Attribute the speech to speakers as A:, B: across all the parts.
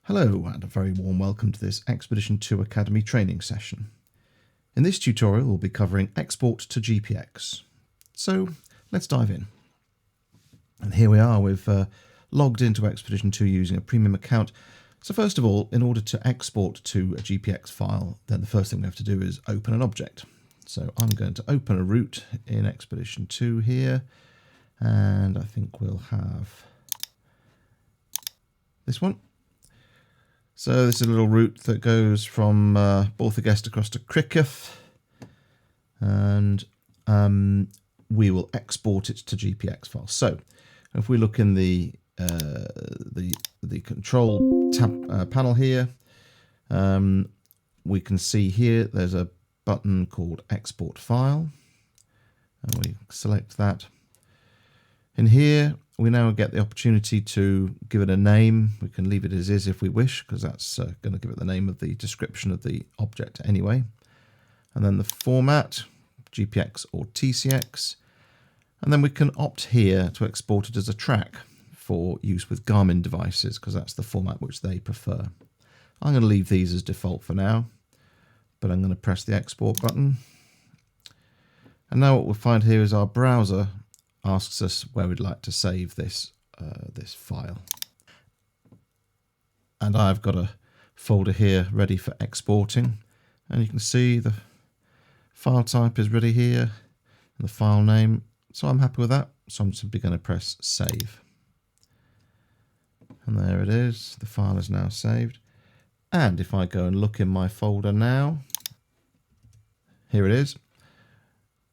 A: Hello and a very warm welcome to this Expedition 2 Academy training session. In this tutorial we'll be covering export to GPX. So let's dive in. And here we are, we've logged into Expedition 2 using a premium account. So first of all, in order to export to a GPX file, then the first thing we have to do is open an object. So I'm going to open a route in Expedition 2 here, and I think we'll have this one. So this is a little route that goes from Borthagest across to Criccieth, and we will export it to GPX files. So if we look in the control tab panel here, we can see here there's a button called Export File, and we select that. In here, we now get the opportunity to give it a name. We can leave it as is if we wish, because that's going to give it the name of the description of the object anyway. And then the format, GPX or TCX. And then we can opt here to export it as a track for use with Garmin devices, because that's the format which they prefer. I'm going to leave these as default for now, but I'm going to press the export button. And now what we'll find here is our browser asks us where we'd like to save this this file. And I've got a folder here ready for exporting, and you can see the file type is ready here and the file name, so I'm happy with that. So I'm simply going to press save, and there it is, the file is now saved. And if I go and look in my folder now, here it is.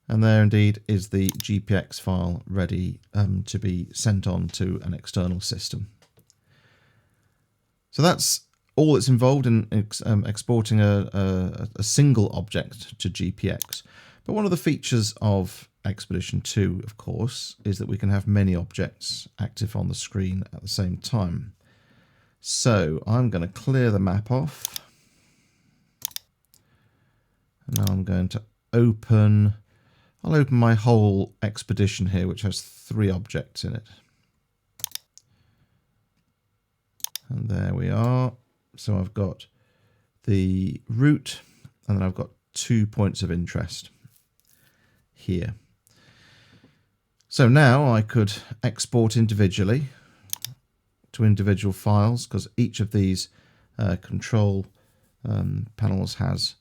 A: And there indeed is the GPX file ready to be sent on to an external system. So that's all that's involved in exporting a single object to GPX. But one of the features of Expedition 2, of course, is that we can have many objects active on the screen at the same time. So I'm going to clear the map off. And now I'm going to I'll open my whole expedition here, which has 3 objects in it. And there we are. So I've got the route, and then I've got 2 points of interest here. So now I could export individually to individual files, because each of these control panels has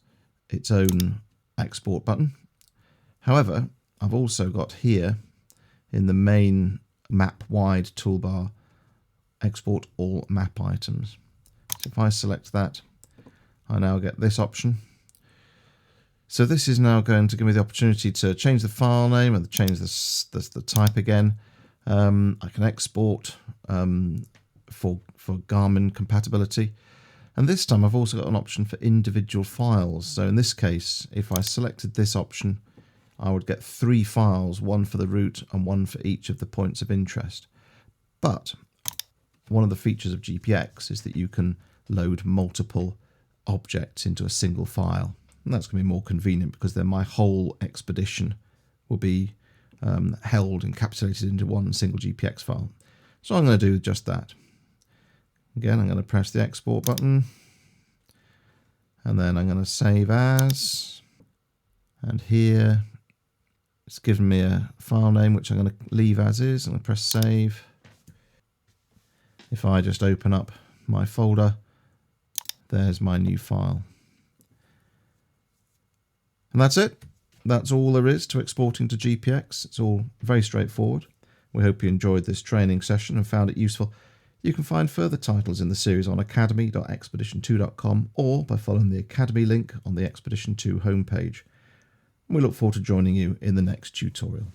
A: its own export button. However, I've also got here in the main map wide toolbar, export all map items. So if I select that, I now get this option. So this is now going to give me the opportunity to change the file name and change the type again. I can export for Garmin compatibility. And this time I've also got an option for individual files. So in this case, if I selected this option, I would get 3 files, one for the route and one for each of the points of interest. But one of the features of GPX is that you can load multiple objects into a single file. And that's going to be more convenient, because then my whole expedition will be held, encapsulated into one single GPX file. So I'm going to do just that. Again, I'm going to press the export button, and then I'm going to save as, and here it's given me a file name which I'm going to leave as is. I'm going to press save. If I just open up my folder, there's my new file. And that's it. That's all there is to exporting to GPX. It's all very straightforward. We hope you enjoyed this training session and found it useful. You can find further titles in the series on academy.expedition2.com or by following the Academy link on the Expedition 2 homepage. We look forward to joining you in the next tutorial.